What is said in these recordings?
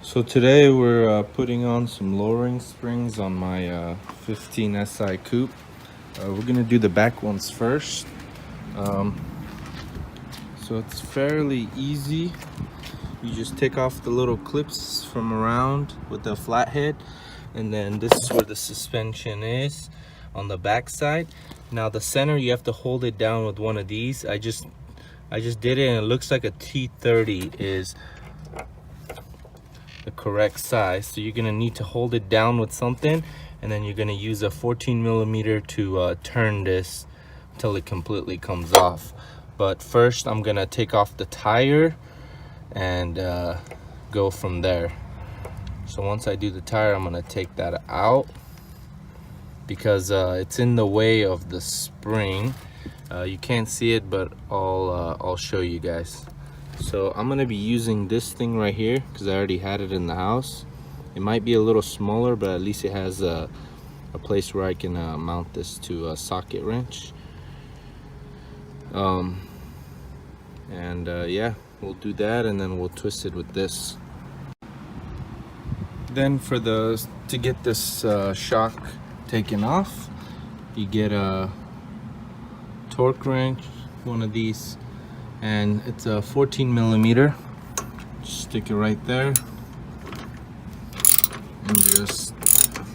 So today we're putting on some lowering springs on my 15 SI Coupe. We're gonna do the back ones first. So it's fairly easy. You just take off the little clips from around with the flathead, and then this is where the suspension is on the back side. Now the center, you have to hold it down with one of these. I just did it, and it looks like a T30 is the correct size. So you're gonna need to hold it down with something, and then you're gonna use a 14 millimeter to turn this until it completely comes off. But first I'm gonna take off the tire and go from there. So once I do the tire, I'm gonna take that out because it's in the way of the spring. You can't see it, but I'll show you guys. So I'm gonna be using this thing right here because I already had it in the house. It might be a little smaller, but at least it has a place where I can mount this to a socket wrench. Yeah, we'll do that, and then we'll twist it with this. Then to get this shock taken off, you get a torque wrench, one of these, and it's a 14 millimeter. Just stick it right there and just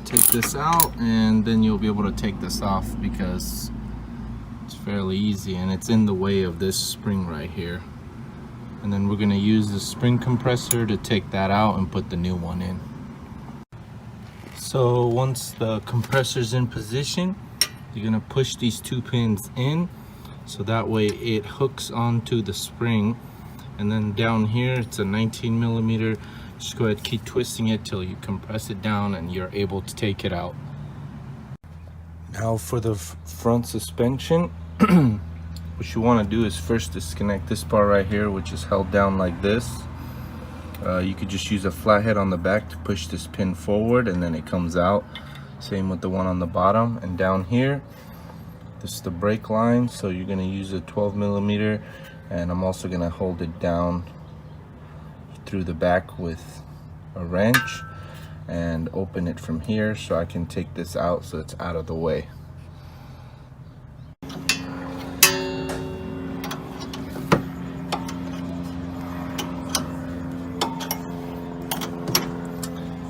take this out, and then you'll be able to take this off because it's fairly easy, and it's in the way of this spring right here. And then we're going to use the spring compressor to take that out and put the new one in. So once the compressor's in position, you're going to push these two pins in so that way it hooks onto the spring. And then down here it's a 19 millimeter. Just go ahead, keep twisting it till you compress it down and you're able to take it out. Now for the front suspension, what you want to do is first disconnect this part right here, which is held down like this. You could just use a flathead on the back to push this pin forward, and then it comes out. Same with the one on the bottom. And down here, this is the brake line, so you're going to use a 12 millimeter, and I'm also going to hold it down through the back with a wrench and open it from here so I can take this out so it's out of the way.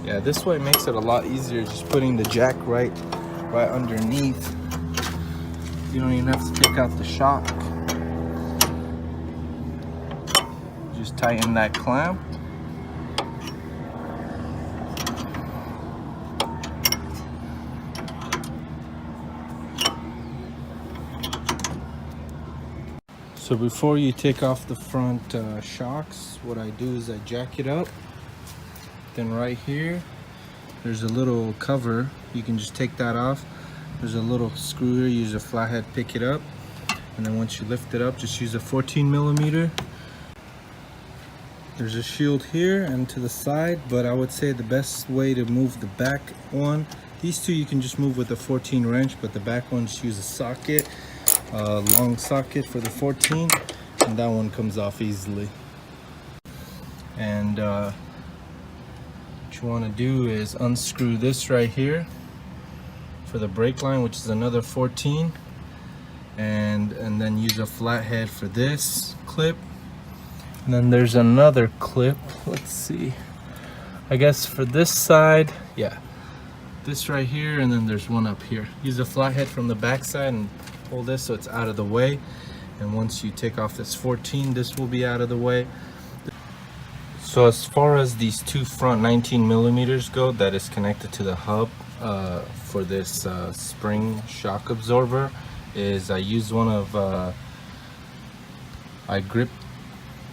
Yeah, this way makes it a lot easier, just putting the jack right underneath. You don't even have to take out the shock. Just tighten that clamp. So before you take off the front shocks, what I do is I jack it up. Then right here, there's a little cover. You can just take that off. There's a little screw here, use a flathead, pick it up. And then once you lift it up, just use a 14 millimeter. There's a shield here and to the side, but I would say the best way to move the back one, these two you can just move with a 14 wrench, but the back one just use a socket, long socket for the 14, and that one comes off easily. And what you want to do is unscrew this right here for the brake line, which is another 14, and then use a flathead for this clip. And then there's another clip, let's see, I guess for this side, yeah, this right here, and then there's one up here. Use a flathead from the back side and pull this so it's out of the way, and once you take off this 14, this will be out of the way. So as far as these two front 19 millimeters go, that is connected to the hub for this spring shock absorber, is I use one of, I grip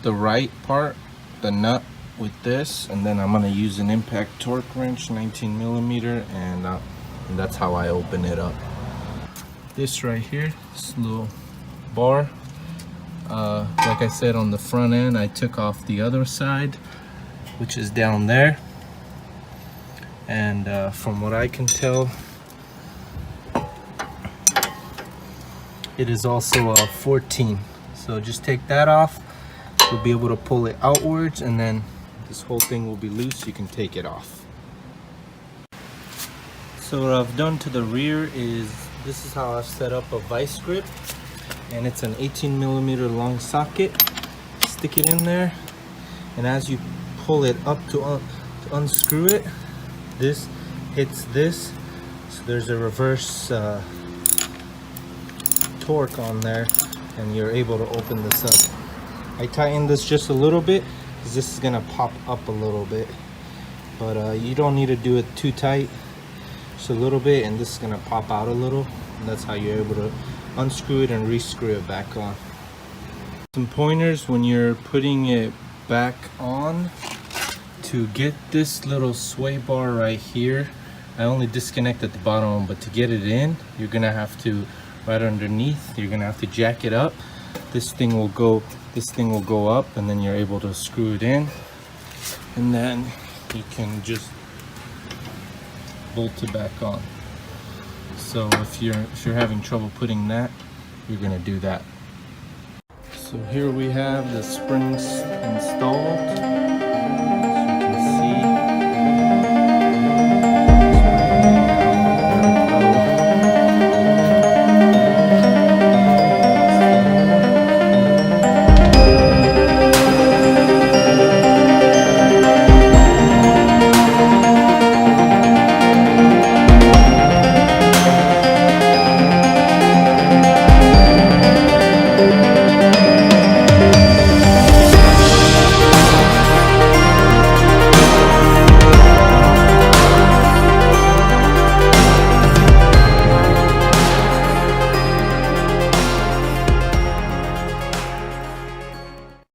the right part, the nut, with this, and then I'm going to use an impact torque wrench, 19 millimeter, and that's how I open it up. This right here, this little bar, like I said, on the front end, I took off the other side, which is down there, and from what I can tell, it is also a 14. So just take that off, you'll be able to pull it outwards, and then this whole thing will be loose. You can take it off. So what I've done to the rear is, this is how I've set up a vice grip, and it's an 18mm long socket. Stick it in there, and as you pull it up to unscrew it, this hits this, so there's a reverse torque on there, and you're able to open this up. I tightened this just a little bit because this is gonna pop up a little bit, but you don't need to do it too tight, just a little bit, and this is gonna pop out a little, and that's how you're able to unscrew it and re-screw it back on. Some pointers when you're putting it back on. To get this little sway bar right here, I only disconnected the bottom, but to get it in, you're gonna have to, right underneath, you're gonna have to jack it up. This thing will go up, and then you're able to screw it in, and then you can just bolt it back on. So if you're having trouble putting that, you're gonna do that. So here we have the springs installed.